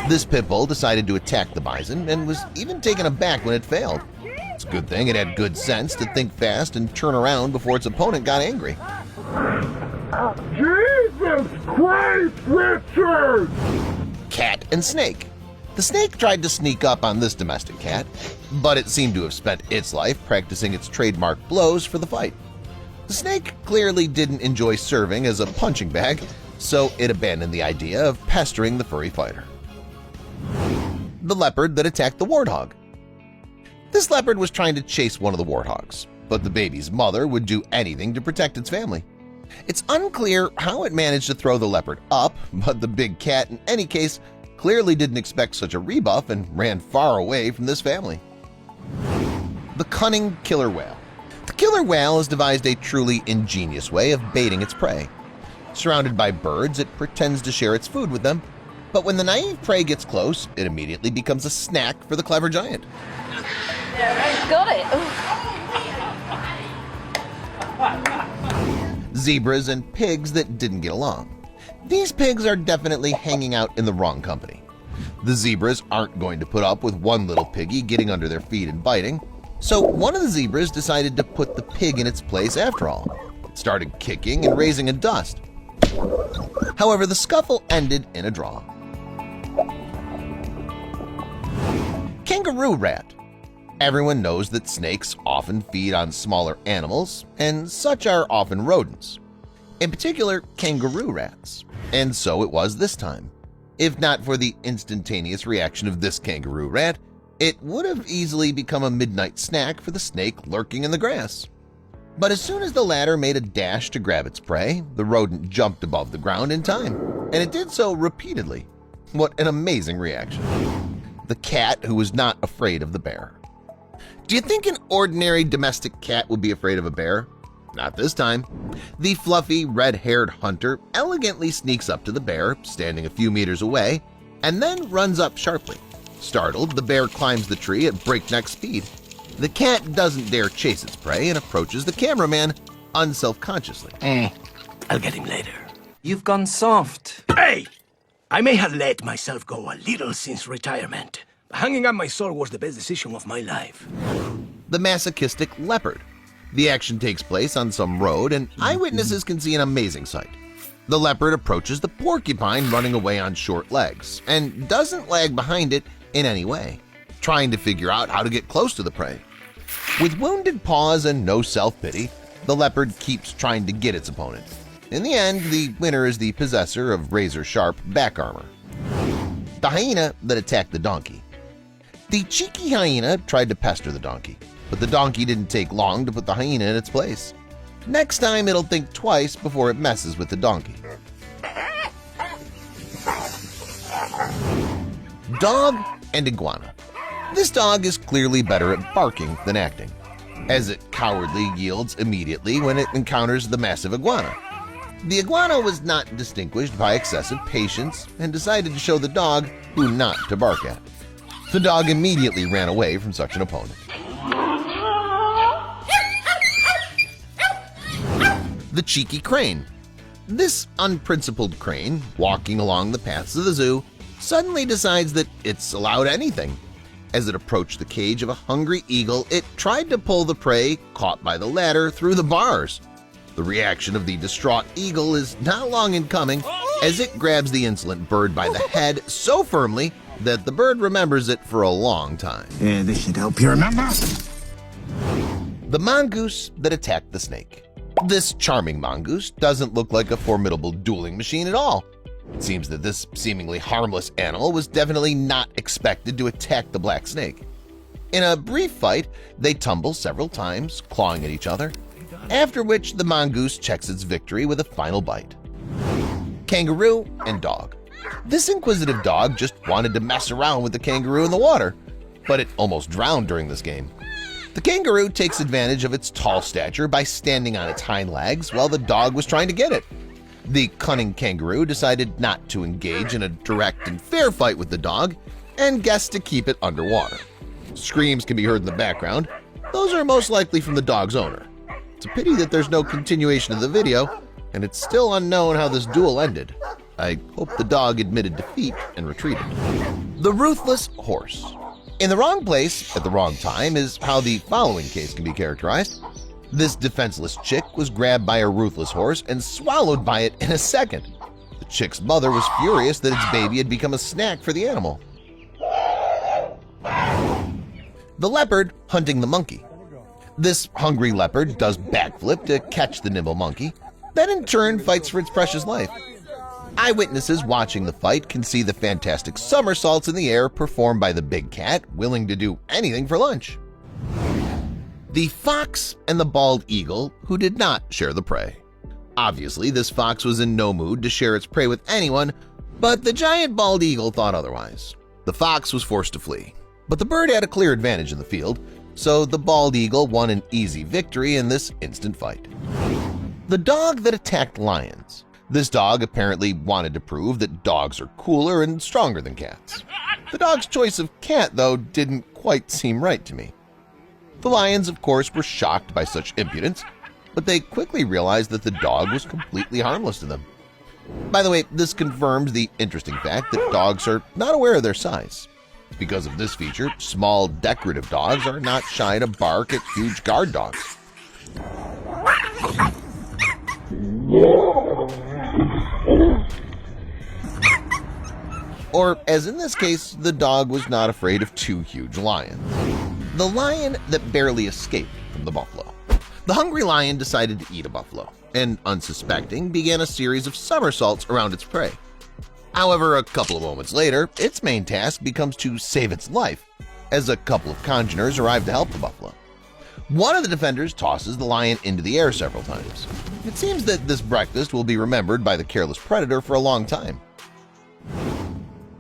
This pit bull decided to attack the bison and was even taken aback when it failed. It's a good thing it had good sense to think fast and turn around before its opponent got angry. Jesus Christ, Richard! Cat and snake. The snake tried to sneak up on this domestic cat, but it seemed to have spent its life practicing its trademark blows for the fight. The snake clearly didn't enjoy serving as a punching bag, so it abandoned the idea of pestering the furry fighter. The leopard that attacked the warthog. This leopard was trying to chase one of the warthogs, but the baby's mother would do anything to protect its family. It's unclear how it managed to throw the leopard up, but the big cat in any case clearly didn't expect such a rebuff and ran far away from this family. The cunning killer whale. The killer whale has devised a truly ingenious way of baiting its prey. Surrounded by birds, it pretends to share its food with them, but when the naive prey gets close, it immediately becomes a snack for the clever giant. Got it. Zebras and pigs that didn't get along. These pigs are definitely hanging out in the wrong company. The zebras aren't going to put up with one little piggy getting under their feet and biting, so one of the zebras decided to put the pig in its place after all. It started kicking and raising a dust. However, the scuffle ended in a draw. Kangaroo rat. Everyone knows that snakes often feed on smaller animals, and such are often rodents. In particular, kangaroo rats. And so it was this time. If not for the instantaneous reaction of this kangaroo rat, it would have easily become a midnight snack for the snake lurking in the grass. But as soon as the latter made a dash to grab its prey, the rodent jumped above the ground in time, and it did so repeatedly. What an amazing reaction. The cat who was not afraid of the bear. Do you think an ordinary domestic cat would be afraid of a bear? Not this time. The fluffy, red-haired hunter elegantly sneaks up to the bear, standing a few meters away, and then runs up sharply. Startled, the bear climbs the tree at breakneck speed. The cat doesn't dare chase its prey and approaches the cameraman unselfconsciously. I'll get him later. You've gone soft. Hey! I may have let myself go a little since retirement. Hanging up my sword was the best decision of my life. The masochistic leopard. The action takes place on some road, and eyewitnesses can see an amazing sight. The leopard approaches the porcupine running away on short legs and doesn't lag behind it in any way, trying to figure out how to get close to the prey. With wounded paws and no self-pity, the leopard keeps trying to get its opponent. In the end, the winner is the possessor of razor-sharp back armor. The hyena that attacked the donkey. The cheeky hyena tried to pester the donkey, but the donkey didn't take long to put the hyena in its place. Next time, it'll think twice before it messes with the donkey. Dog and iguana. This dog is clearly better at barking than acting, as it cowardly yields immediately when it encounters the massive iguana. The iguana was not distinguished by excessive patience and decided to show the dog who not to bark at. The dog immediately ran away from such an opponent. The cheeky crane. This unprincipled crane, walking along the paths of the zoo, suddenly decides that it's allowed anything. As it approached the cage of a hungry eagle, it tried to pull the prey caught by the ladder through the bars. The reaction of the distraught eagle is not long in coming, as it grabs the insolent bird by the head so firmly that the bird remembers it for a long time. This should help you remember. The mongoose that attacked the snake. This charming mongoose doesn't look like a formidable dueling machine at all. It seems that this seemingly harmless animal was definitely not expected to attack the black snake. In a brief fight, they tumble several times, clawing at each other, after which the mongoose checks its victory with a final bite. Kangaroo and dog. This inquisitive dog just wanted to mess around with the kangaroo in the water, but it almost drowned during this game. The kangaroo takes advantage of its tall stature by standing on its hind legs while the dog was trying to get it. The cunning kangaroo decided not to engage in a direct and fair fight with the dog and guessed to keep it underwater. Screams can be heard in the background. Those are most likely from the dog's owner. It's a pity that there's no continuation of the video, and it's still unknown how this duel ended. I hope the dog admitted defeat and retreated. The ruthless horse. In the wrong place at the wrong time is how the following case can be characterized. This defenseless chick was grabbed by a ruthless horse and swallowed by it in a second. The chick's mother was furious that its baby had become a snack for the animal. The leopard hunting the monkey. This hungry leopard does backflip to catch the nimble monkey, then in turn fights for its precious life. Eyewitnesses watching the fight can see the fantastic somersaults in the air performed by the big cat, willing to do anything for lunch. The fox and the bald eagle who did not share the prey. Obviously, this fox was in no mood to share its prey with anyone, but the giant bald eagle thought otherwise. The fox was forced to flee, but the bird had a clear advantage in the field, so the bald eagle won an easy victory in this instant fight. The dog that attacked lions. This dog apparently wanted to prove that dogs are cooler and stronger than cats. The dog's choice of cat, though, didn't quite seem right to me. The lions, of course, were shocked by such impudence, but they quickly realized that the dog was completely harmless to them. By the way, this confirms the interesting fact that dogs are not aware of their size. Because of this feature, small decorative dogs are not shy to bark at huge guard dogs. Or, as in this case, the dog was not afraid of two huge lions. The lion that barely escaped from the buffalo. The hungry lion decided to eat a buffalo, and unsuspecting began a series of somersaults around its prey. However, a couple of moments later, its main task becomes to save its life, as a couple of congeners arrive to help the buffalo. One of the defenders tosses the lion into the air several times. It seems that this breakfast will be remembered by the careless predator for a long time.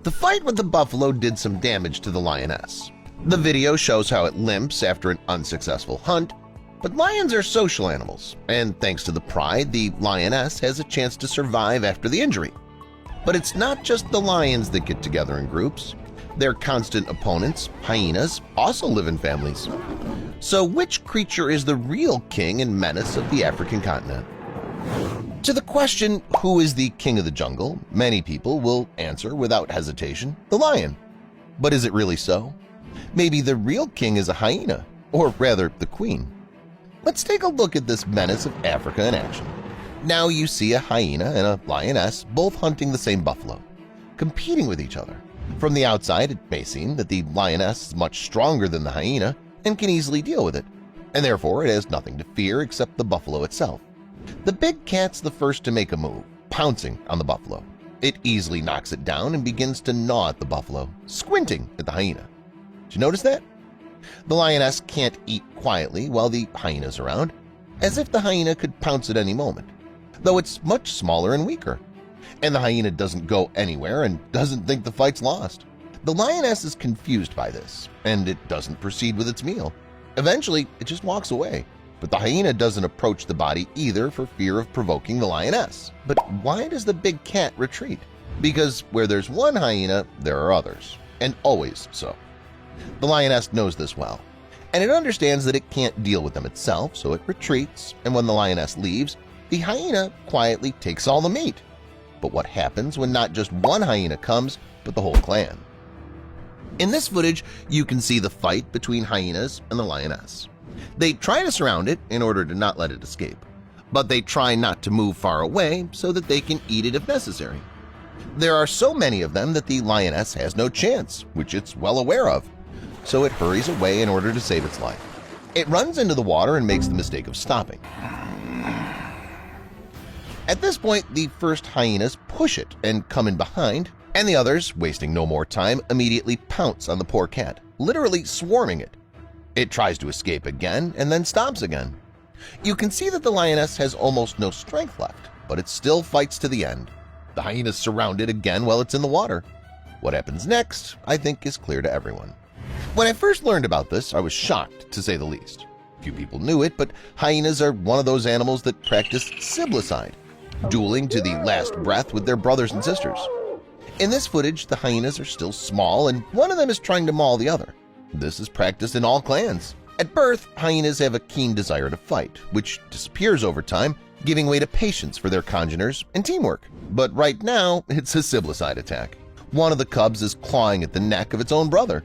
The fight with the buffalo did some damage to the lioness. The video shows how it limps after an unsuccessful hunt, but lions are social animals, and thanks to the pride, the lioness has a chance to survive after the injury. But it's not just the lions that get together in groups. Their constant opponents, hyenas, also live in families. So which creature is the real king and menace of the African continent? To the question, who is the king of the jungle, many people will answer without hesitation, the lion. But is it really so? Maybe the real king is a hyena, or rather the queen. Let's take a look at this menace of Africa in action. Now you see a hyena and a lioness both hunting the same buffalo, competing with each other. From the outside, it may seem that the lioness is much stronger than the hyena and can easily deal with it, and therefore it has nothing to fear except the buffalo itself. The big cat's the first to make a move, pouncing on the buffalo. It easily knocks it down and begins to gnaw at the buffalo, squinting at the hyena. Did you notice that? The lioness can't eat quietly while the hyena's around, as if the hyena could pounce at any moment, though it's much smaller and weaker. And the hyena doesn't go anywhere and doesn't think the fight's lost. The lioness is confused by this, and it doesn't proceed with its meal. Eventually, it just walks away. But the hyena doesn't approach the body either for fear of provoking the lioness. But why does the big cat retreat? Because where there's one hyena, there are others, and always so. The lioness knows this well, and it understands that it can't deal with them itself, so it retreats, and when the lioness leaves, the hyena quietly takes all the meat. But what happens when not just one hyena comes, but the whole clan? In this footage, you can see the fight between hyenas and the lioness. They try to surround it in order to not let it escape, but they try not to move far away so that they can eat it if necessary. There are so many of them that the lioness has no chance, which it's well aware of, so it hurries away in order to save its life. It runs into the water and makes the mistake of stopping. At this point, the first hyenas push it and come in behind, and the others, wasting no more time, immediately pounce on the poor cat, literally swarming it. It tries to escape again and then stops again. You can see that the lioness has almost no strength left, but it still fights to the end. The hyena is surrounded again while it's in the water. What happens next, I think, is clear to everyone. When I first learned about this, I was shocked, to say the least. Few people knew it, but hyenas are one of those animals that practice siblicide, dueling to the last breath with their brothers and sisters. In this footage, the hyenas are still small, and one of them is trying to maul the other. This is practiced in all clans. At birth, hyenas have a keen desire to fight, which disappears over time, giving way to patience for their congeners and teamwork. But right now, it's a siblicide attack. One of the cubs is clawing at the neck of its own brother.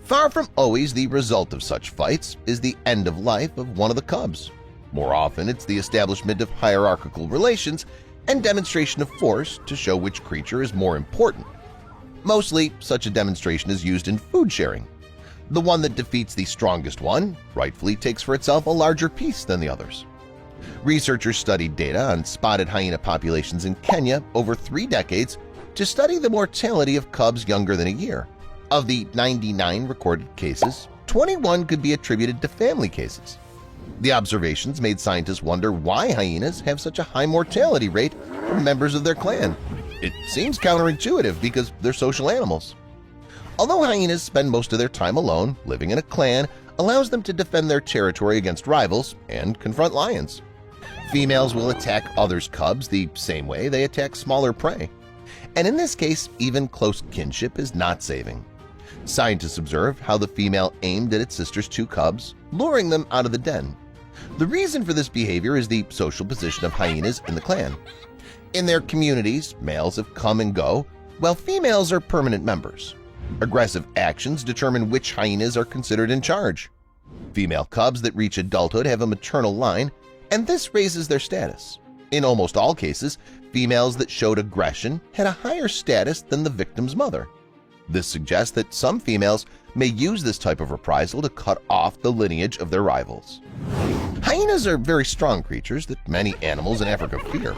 Far from always the result of such fights is the end of life of one of the cubs. More often, it's the establishment of hierarchical relations and demonstration of force to show which creature is more important. Mostly, such a demonstration is used in food sharing. The one that defeats the strongest one rightfully takes for itself a larger piece than the others. Researchers studied data on spotted hyena populations in Kenya over 3 decades to study the mortality of cubs younger than a year. Of the 99 recorded cases, 21 could be attributed to family cases. The observations made scientists wonder why hyenas have such a high mortality rate from members of their clan. It seems counterintuitive because they're social animals. Although hyenas spend most of their time alone, living in a clan allows them to defend their territory against rivals and confront lions. Females will attack others' cubs the same way they attack smaller prey. And in this case, even close kinship is not saving. Scientists observed how the female aimed at its sister's 2 cubs, luring them out of the den. The reason for this behavior is the social position of hyenas in the clan. In their communities, males have come and go, while females are permanent members. Aggressive actions determine which hyenas are considered in charge. Female cubs that reach adulthood have a maternal line, and this raises their status. In almost all cases, females that showed aggression had a higher status than the victim's mother. This suggests that some females may use this type of reprisal to cut off the lineage of their rivals. Hyenas are very strong creatures that many animals in Africa fear.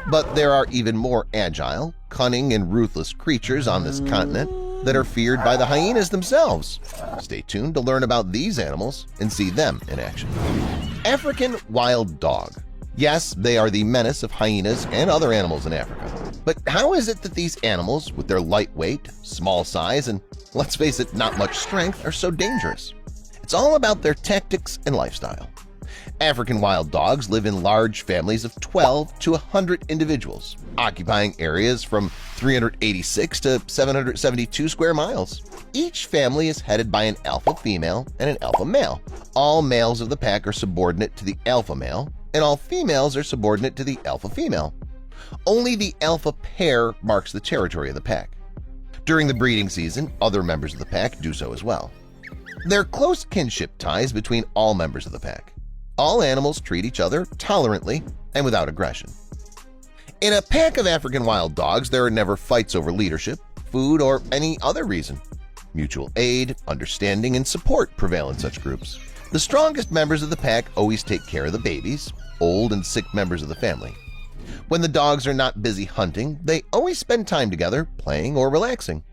But there are even more agile, cunning, and ruthless creatures on this continent that are feared by the hyenas themselves. Stay tuned to learn about these animals and see them in action. African wild dog. Yes, they are the menace of hyenas and other animals in Africa. But how is it that these animals, with their lightweight, small size, and let's face it, not much strength, are so dangerous? It's all about their tactics and lifestyle. African wild dogs live in large families of 12 to 100 individuals, occupying areas from 386 to 772 square miles. Each family is headed by an alpha female and an alpha male. All males of the pack are subordinate to the alpha male, and all females are subordinate to the alpha female. Only the alpha pair marks the territory of the pack. During the breeding season, other members of the pack do so as well. There are close kinship ties between all members of the pack. All animals treat each other tolerantly and without aggression. In a pack of African wild dogs, there are never fights over leadership, food, or any other reason. Mutual aid, understanding, and support prevail in such groups. The strongest members of the pack always take care of the babies, old and sick members of the family. When the dogs are not busy hunting, they always spend time together, playing or relaxing.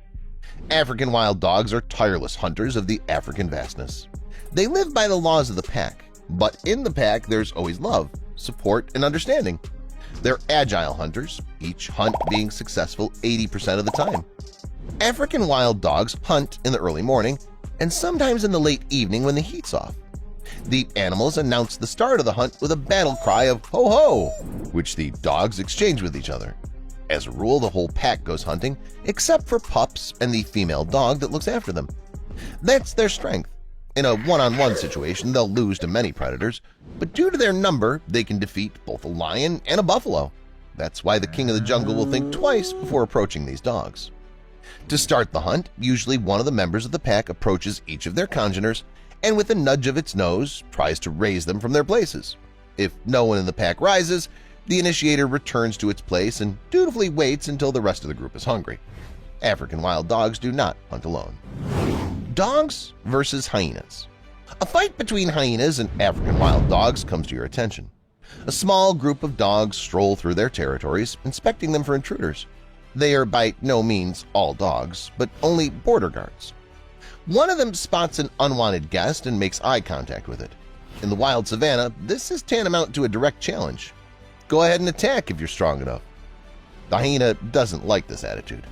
African wild dogs are tireless hunters of the African vastness. They live by the laws of the pack, but in the pack there's always love, support, and understanding. They're agile hunters, each hunt being successful 80% of the time. African wild dogs hunt in the early morning and sometimes in the late evening when the heat's off. The animals announce the start of the hunt with a battle cry of "ho-ho," which the dogs exchange with each other. As a rule, the whole pack goes hunting, except for pups and the female dog that looks after them. That's their strength. In a one-on-one situation, they'll lose to many predators, but due to their number, they can defeat both a lion and a buffalo. That's why the king of the jungle will think twice before approaching these dogs. To start the hunt, usually one of the members of the pack approaches each of their congeners and with a nudge of its nose tries to raise them from their places. If no one in the pack rises, the initiator returns to its place and dutifully waits until the rest of the group is hungry. African wild dogs do not hunt alone. Dogs versus hyenas. A fight between hyenas and African wild dogs comes to your attention. A small group of dogs stroll through their territories, inspecting them for intruders. They are by no means all dogs, but only border guards. One of them spots an unwanted guest and makes eye contact with it. In the wild savanna, this is tantamount to a direct challenge. Go ahead and attack if you're strong enough. The hyena doesn't like this attitude.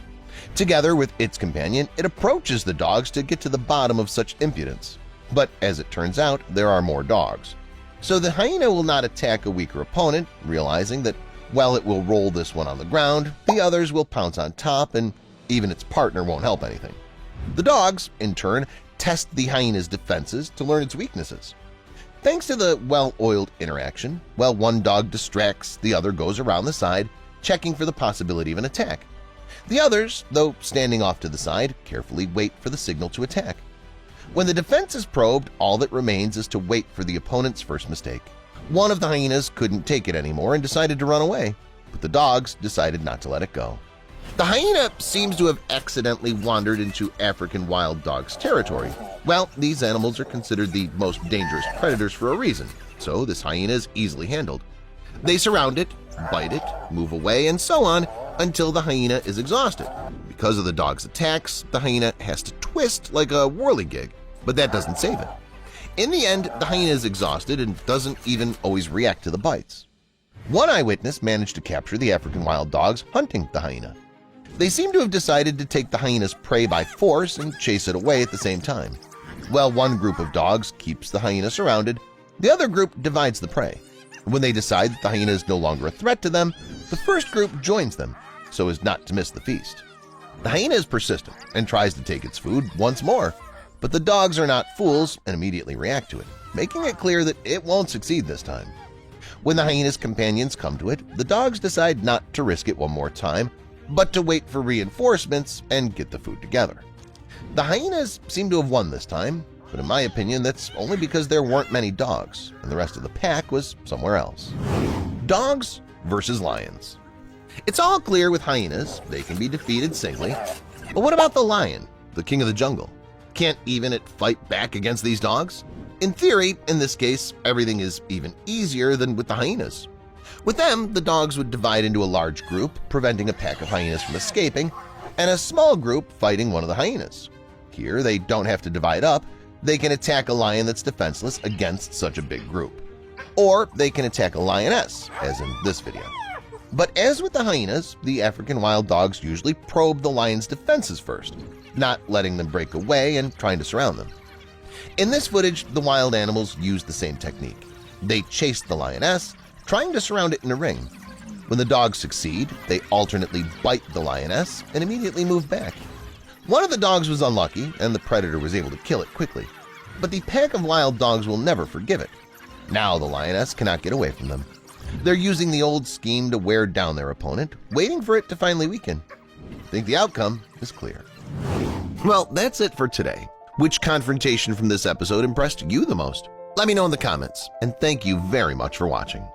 Together with its companion, it approaches the dogs to get to the bottom of such impudence. But as it turns out, there are more dogs. So the hyena will not attack a weaker opponent, realizing that while it will roll this one on the ground, the others will pounce on top and even its partner won't help anything. The dogs, in turn, test the hyena's defenses to learn its weaknesses. Thanks to the well-oiled interaction, while one dog distracts, the other goes around the side, checking for the possibility of an attack. The others, though standing off to the side, carefully wait for the signal to attack. When the defense is probed, all that remains is to wait for the opponent's first mistake. One of the hyenas couldn't take it anymore and decided to run away, but the dogs decided not to let it go. The hyena seems to have accidentally wandered into African wild dogs' territory. Well, these animals are considered the most dangerous predators for a reason, so this hyena is easily handled. They surround it, bite it, move away, and so on until the hyena is exhausted. Because of the dog's attacks, the hyena has to twist like a whirligig, but that doesn't save it. In the end, the hyena is exhausted and doesn't even always react to the bites. One eyewitness managed to capture the African wild dogs hunting the hyena. They seem to have decided to take the hyena's prey by force and chase it away at the same time. While one group of dogs keeps the hyena surrounded, the other group divides the prey. When they decide that the hyena is no longer a threat to them, the first group joins them so as not to miss the feast. The hyena is persistent and tries to take its food once more, but the dogs are not fools and immediately react to it, making it clear that it won't succeed this time. When the hyena's companions come to it, the dogs decide not to risk it one more time, but to wait for reinforcements and get the food together. The hyenas seem to have won this time, but in my opinion that's only because there weren't many dogs and the rest of the pack was somewhere else. Dogs versus lions. It's all clear with hyenas, they can be defeated singly, but what about the lion, the king of the jungle? Can't even it fight back against these dogs? In theory, in this case, everything is even easier than with the hyenas. With them, the dogs would divide into a large group, preventing a pack of hyenas from escaping, and a small group fighting one of the hyenas. Here, they don't have to divide up. They can attack a lion that's defenseless against such a big group. Or they can attack a lioness, as in this video. But as with the hyenas, the African wild dogs usually probe the lion's defenses first, not letting them break away and trying to surround them. In this footage, the wild animals use the same technique. They chase the lioness, trying to surround it in a ring. When the dogs succeed, they alternately bite the lioness and immediately move back. One of the dogs was unlucky, and the predator was able to kill it quickly. But the pack of wild dogs will never forgive it. Now the lioness cannot get away from them. They're using the old scheme to wear down their opponent, waiting for it to finally weaken. I think the outcome is clear. Well, that's it for today. Which confrontation from this episode impressed you the most? Let me know in the comments, and thank you very much for watching.